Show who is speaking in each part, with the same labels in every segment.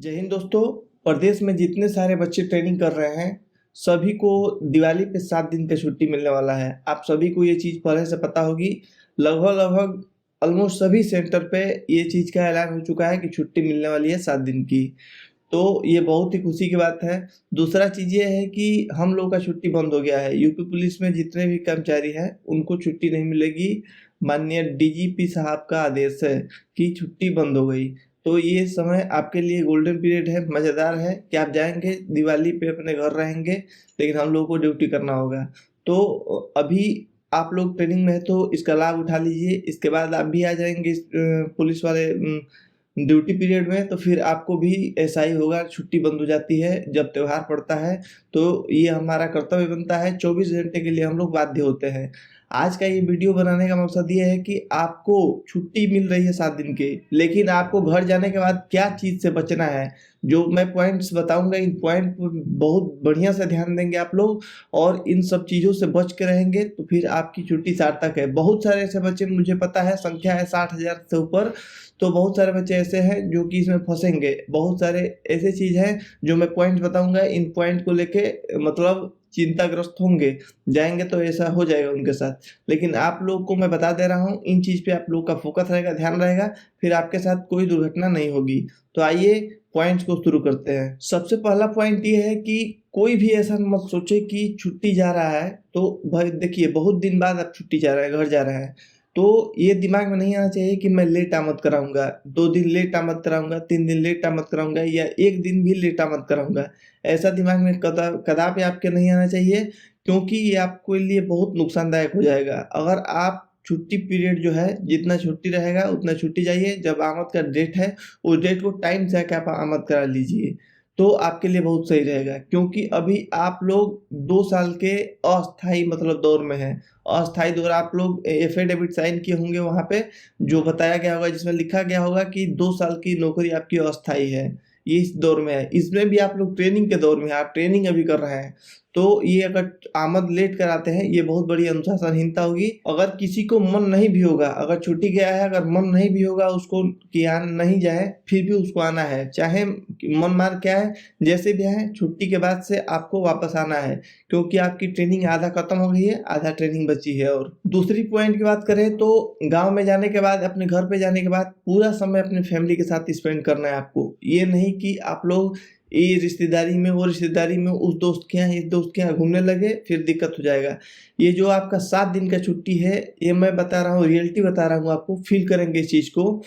Speaker 1: जय हिंद दोस्तों। प्रदेश में जितने सारे बच्चे ट्रेनिंग कर रहे हैं सभी को दिवाली पे 7 दिन का छुट्टी मिलने वाला है। आप सभी को ये चीज़ पहले से पता होगी। लगभग लगभग ऑलमोस्ट सभी सेंटर पे ये चीज़ का ऐलान हो चुका है कि छुट्टी मिलने वाली है 7 दिन की। तो ये बहुत ही खुशी की बात है। दूसरा चीज़ ये है कि हम लोग का छुट्टी बंद हो गया है। यूपी पुलिस में जितने भी कर्मचारी हैं उनको छुट्टी नहीं मिलेगी। माननीय डीजीपी साहब का आदेश है कि छुट्टी बंद हो गई। तो ये समय आपके लिए गोल्डन पीरियड है, मज़ेदार है कि आप जाएंगे दिवाली पे अपने घर रहेंगे, लेकिन हम लोगों को ड्यूटी करना होगा। तो अभी आप लोग ट्रेनिंग में है तो इसका लाभ उठा लीजिए। इसके बाद आप भी आ जाएंगे पुलिस वाले ड्यूटी पीरियड में, तो फिर आपको भी ऐसा ही होगा। छुट्टी बंद हो जाती है जब त्यौहार पड़ता है, तो ये हमारा कर्तव्य बनता है। 24 घंटे के लिए हम लोग बाध्य होते हैं। आज का ये वीडियो बनाने का मकसद ये है कि आपको छुट्टी मिल रही है 7 दिन की, लेकिन आपको घर जाने के बाद क्या चीज़ से बचना है, जो मैं पॉइंट्स बताऊंगा। इन पॉइंट पर बहुत बढ़िया से ध्यान देंगे आप लोग, और इन सब चीज़ों से बच के रहेंगे तो फिर आपकी छुट्टी सार्थक है। बहुत सारे ऐसे बच्चे, मुझे पता है संख्या है 60,000 से ऊपर, तो बहुत सारे बच्चे ऐसे हैं जो कि इसमें फंसेंगे। बहुत सारे ऐसे चीज़ हैं जो मैं पॉइंट बताऊंगा, इन पॉइंट को लेके मतलब चिंताग्रस्त होंगे, जाएंगे तो ऐसा हो जाएगा उनके साथ। लेकिन आप लोग को मैं बता दे रहा हूँ, इन चीज़ पे आप लोग का फोकस रहेगा, ध्यान रहेगा, फिर आपके साथ कोई दुर्घटना नहीं होगी। तो आइए पॉइंट्स को शुरू करते हैं। सबसे पहला पॉइंट ये है कि कोई भी ऐसा मत सोचे कि छुट्टी जा रहा है तो भाई देखिए, बहुत दिन बाद आप छुट्टी जा रहा है, घर जा रहा है, तो ये दिमाग में नहीं आना चाहिए कि मैं लेट आमद कराऊंगा, 2 दिन लेट आमद कराऊंगा, 3 दिन लेट आमद कराऊंगा, या 1 दिन भी लेट आमद कराऊंगा। ऐसा दिमाग में कदापि आपके नहीं आना चाहिए, क्योंकि ये आपके लिए बहुत नुकसानदायक हो जाएगा। अगर आप छुट्टी पीरियड जो है, जितना छुट्टी रहेगा उतना छुट्टी जाइए। जब आमद का डेट है उस डेट को टाइम से आके आप आमद करा लीजिए, तो आपके लिए बहुत सही रहेगा। क्योंकि अभी आप लोग 2 साल के अस्थाई मतलब दौर में हैं। अस्थाई दौर, आप लोग एफिडेविट साइन किए होंगे वहाँ पे, जो बताया गया होगा, जिसमें लिखा गया होगा कि 2 साल की नौकरी आपकी अस्थाई है। ये इस दौर में है। इसमें भी आप लोग ट्रेनिंग के दौर में हैं, आप ट्रेनिंग अभी कर रहे हैं। तो ये अगर आमद लेट कराते हैं, ये बहुत बड़ी अनुशासनहीनता होगी। अगर किसी को मन नहीं भी होगा, अगर छुट्टी गया है, अगर मन नहीं भी होगा उसको कि आना नहीं जाए, फिर भी उसको आना है, चाहे मन मार क्या है, जैसे भी है, छुट्टी के बाद से आपको वापस आना है। क्योंकि आपकी ट्रेनिंग आधा खत्म हो गई है, आधा ट्रेनिंग बची है। और दूसरी पॉइंट की बात करें तो गांव में जाने के बाद, अपने घर पे जाने के बाद पूरा समय अपने फैमिली के साथ स्पेंड करना है आपको। ये नहीं कि आप लोग ये रिश्तेदारी में, वो रिश्तेदारी में, उस दोस्त के यहाँ, इस दोस्त के यहाँ घूमने लगे, फिर दिक्कत हो जाएगा। ये जो आपका 7 दिन का छुट्टी है, ये मैं बता रहा हूँ, रियलिटी बता रहा हूँ आपको, फील करेंगे इस चीज़ को।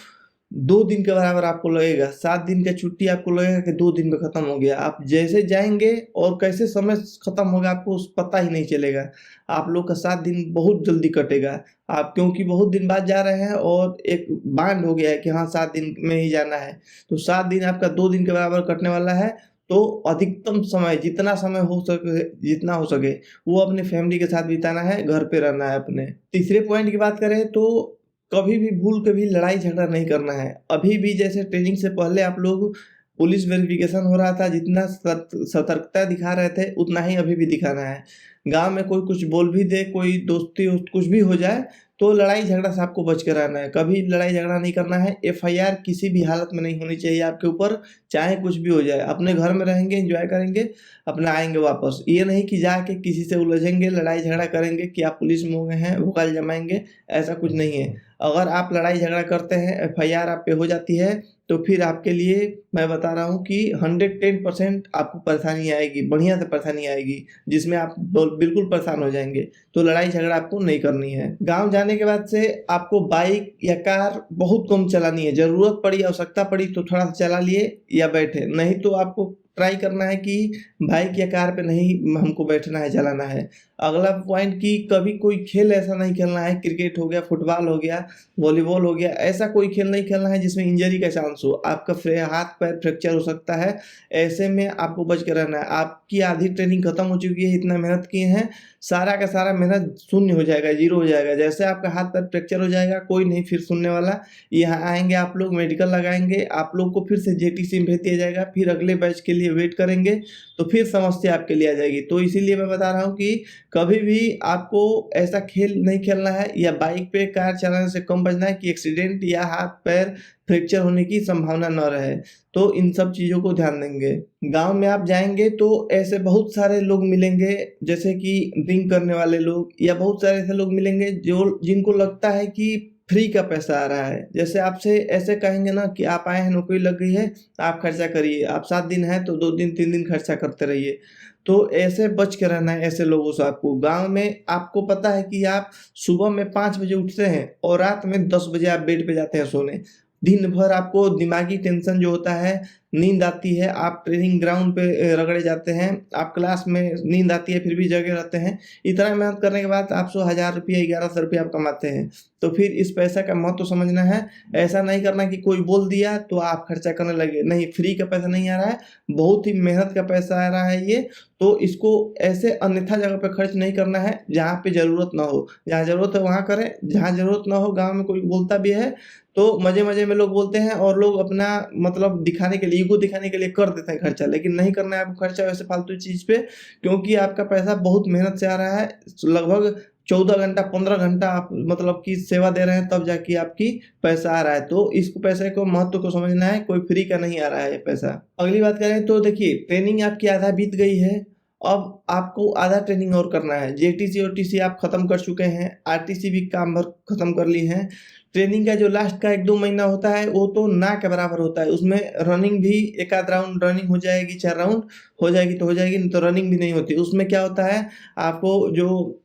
Speaker 1: 2 दिन के बराबर आपको लगेगा। 7 दिन का छुट्टी आपको लगेगा कि 2 दिन में खत्म हो गया। आप जैसे जाएंगे और कैसे समय खत्म होगा आपको पता ही नहीं चलेगा। आप लोग का 7 दिन बहुत जल्दी कटेगा। आप क्योंकि बहुत दिन बाद जा रहे हैं और एक बांड हो गया है कि हाँ 7 दिन में ही जाना है, तो 7 दिन आपका 2 दिन के बराबर कटने वाला है। तो अधिकतम समय, जितना समय हो सके, जितना हो सके, वो अपने फैमिली के साथ बिताना है, घर पे रहना है अपने। तीसरे पॉइंट की बात करें तो कभी भी भूल के भी लड़ाई झगड़ा नहीं करना है। अभी भी जैसे ट्रेनिंग से पहले आप लोग पुलिस वेरिफिकेशन हो रहा था, जितना सतर्कता दिखा रहे थे उतना ही अभी भी दिखाना है। गांव में कोई कुछ बोल भी दे, कोई दोस्ती कुछ भी हो जाए, तो लड़ाई झगड़ा से आपको बच कर रहना है। कभी लड़ाई झगड़ा नहीं करना है। एफआईआर किसी भी हालत में नहीं होनी चाहिए आपके ऊपर, चाहे कुछ भी हो जाए। अपने घर में रहेंगे, एंजॉय करेंगे, अपना आएंगे वापस। ये नहीं कि जाके किसी से उलझेंगे, लड़ाई झगड़ा करेंगे कि आप पुलिस में हो गए हैं, वकाल जमाएंगे, ऐसा कुछ नहीं है। अगर आप लड़ाई झगड़ा करते हैं, एफआईआर आप पे हो जाती है, तो फिर आपके लिए मैं बता रहा हूँ कि 110% आपको परेशानी आएगी, बढ़िया से परेशानी आएगी, जिसमें आप बिल्कुल परेशान हो जाएंगे। तो लड़ाई झगड़ा आपको नहीं करनी है। गांव जाने के बाद से आपको बाइक या कार बहुत कम चलानी है। जरूरत पड़ी, आवश्यकता पड़ी तो थोड़ा सा चला लिए या बैठे, नहीं तो आपको ट्राई करना है कि बाइक या कार पे नहीं हमको बैठना है, चलाना है। अगला पॉइंट कि कभी कोई खेल ऐसा नहीं खेलना है, क्रिकेट हो गया, फुटबॉल हो गया, वॉलीबॉल हो गया, ऐसा कोई खेल नहीं खेलना है जिसमें इंजरी का चांस हो। आपका हाथ पैर फ्रैक्चर हो सकता है, ऐसे में आपको बच कर रहना है। आपकी आधी ट्रेनिंग खत्म हो चुकी है, इतना मेहनत किए हैं, सारा का सारा मेहनत शून्य हो जाएगा, जीरो हो जाएगा। जैसे आपका हाथ पैर फ्रैक्चर हो जाएगा, कोई नहीं फिर सुनने वाला। यहाँ आएंगे आप लोग, मेडिकल लगाएंगे, आप लोग को फिर से जेटीसी में भेज दिया जाएगा, फिर अगले बैच के लिए लिए वेट करेंगे तो फिर समस्या आपके लिए आ जाएगी। तो इसीलिए मैं बता रहा हूँ कि कभी भी आपको ऐसा खेल नहीं खेलना है या बाइक पे कार चलाने से कम बचना है कि एक्सीडेंट या हाथ पैर फ्रैक्चर होने की संभावना न रहे। तो इन सब चीज़ों को ध्यान देंगे। गाँव में आप जाएँगे तो ऐसे बहुत सारे लोग मिलेंगे, जैसे कि ड्रिंक करने वाले लोग, या बहुत सारे ऐसे लोग मिलेंगे जो जिनको लगता है कि फ्री का पैसा आ रहा है। जैसे आपसे ऐसे कहेंगे ना कि आप आए हैं, नौकरी लग गई है, आप खर्चा करिए, आप 7 दिन हैं तो 2 दिन 3 दिन खर्चा करते रहिए। तो ऐसे बच के रहना है ऐसे लोगों से आपको। गाँव में आपको पता है कि आप सुबह में 5 बजे उठते हैं और रात में 10 बजे आप बेड पे जाते हैं सोने। दिन भर आपको दिमागी टेंशन जो होता है, नींद आती है, आप ट्रेनिंग ग्राउंड पे रगड़े जाते हैं, आप क्लास में नींद आती है फिर भी जगे रहते हैं। इतना मेहनत करने के बाद आप 1000 रुपया 1100 रुपया आप कमाते हैं। तो फिर इस पैसे का महत्व समझना है। ऐसा नहीं करना कि कोई बोल दिया तो आप खर्चा करने लगे। नहीं, फ्री का पैसा नहीं आ रहा है, बहुत ही मेहनत का पैसा आ रहा है ये। तो इसको ऐसे अन्यथा जगह पे खर्च नहीं करना है जहाँ पे ज़रूरत ना हो। जहाँ ज़रूरत है वहाँ करें, जहाँ ज़रूरत ना हो। गाँव में कोई बोलता भी है तो मज़े-मज़े में लोग बोलते हैं और लोग अपना मतलब दिखाने के लिए, ईगो दिखाने के लिए कर देते हैं खर्चा। लेकिन नहीं करना है आपको खर्चा वैसे फालतू चीज़ पे, क्योंकि आपका पैसा बहुत मेहनत से आ रहा है। लगभग 14 घंटा 15 घंटा आप मतलब कि सेवा दे रहे हैं, तब जाके आपकी पैसा आ रहा है। तो इस पैसे को महत्व को समझना है, कोई फ्री का नहीं आ रहा है ये पैसा। अगली बात करें तो देखिए, ट्रेनिंग आपकी आधा बीत गई है, अब आपको आधा ट्रेनिंग और करना है। जेटीसी ओटीसी आप खत्म कर चुके हैं, आरटीसी भी काम भर खत्म कर ली है। ट्रेनिंग का जो लास्ट का 1-2 महीना होता है वो तो ना के बराबर होता है। उसमें रनिंग भी 1 आध राउंड रनिंग हो जाएगी, 4 राउंड हो जाएगी तो हो जाएगी, नहीं तो रनिंग भी नहीं होती। उसमें क्या होता है, आपको जो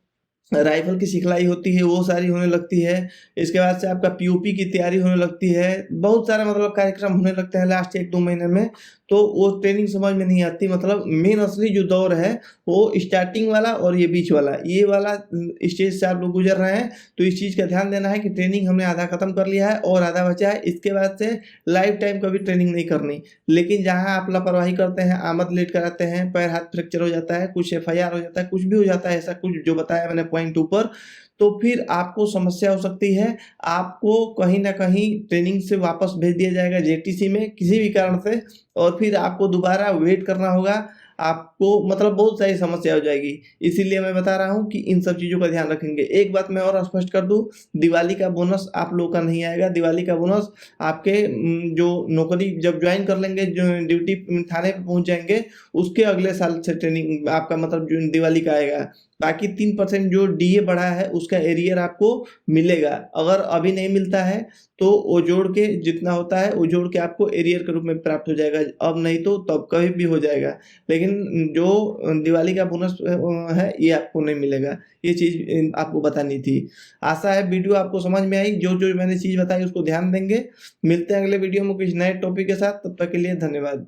Speaker 1: राइफ़ल की सिखलाई होती है वो सारी होने लगती है। इसके बाद से आपका पीओपी की तैयारी होने लगती है। बहुत सारे मतलब कार्यक्रम होने लगते हैं लास्ट 1-2 महीने में, तो वो ट्रेनिंग समझ में नहीं आती। मतलब मेन असली जो दौर है वो स्टार्टिंग वाला और ये बीच वाला, ये वाला स्टेज से आप लोग गुज़र रहे हैं। तो इस चीज़ का ध्यान देना है कि ट्रेनिंग हमने आधा खत्म कर लिया है और आधा बचा है। इसके बाद से लाइफ़ टाइम कभी ट्रेनिंग नहीं करनी। लेकिन जहाँ आप लापरवाही करते हैं, आमद लेट कराते हैं, पैर हाथ फ्रैक्चर हो जाता है, कुछ एफआईआर हो जाता है, कुछ भी हो जाता है ऐसा कुछ जो बताया मैंने पॉइंट ऊपर, तो फिर आपको समस्या हो सकती है। आपको कहीं न कहीं ट्रेनिंग से वापस भेज दिया जाएगा जेटीसी में किसी भी कारण से, और फिर आपको दोबारा वेट करना होगा। आपको मतलब बहुत सारी समस्या हो जाएगी। इसीलिए मैं बता रहा हूँ कि इन सब चीज़ों का ध्यान रखेंगे। एक बात मैं और स्पष्ट कर दूँ, दिवाली का बोनस आप लोगों का नहीं आएगा। दिवाली का बोनस आपके जो नौकरी जब जॉइन कर लेंगे, जो ड्यूटी थाने पे पहुँच जाएँगे, उसके अगले साल से ट्रेनिंग आपका मतलब जो दिवाली का आएगा। बाकी 3% जो डीए बढ़ा है उसका एरियर आपको मिलेगा। अगर अभी नहीं मिलता है तो वो जोड़ के जितना होता है वो जोड़ के आपको एरियर के रूप में प्राप्त हो जाएगा। अब नहीं तो तब कभी भी हो जाएगा। लेकिन जो दिवाली का बोनस है ये आपको नहीं मिलेगा। ये चीज़ आपको बतानी थी। आशा है वीडियो आपको समझ में आई। जो मैंने चीज़ बताई उसको ध्यान देंगे। मिलते हैं अगले वीडियो में कुछ नए टॉपिक के साथ। तब तक के लिए धन्यवाद।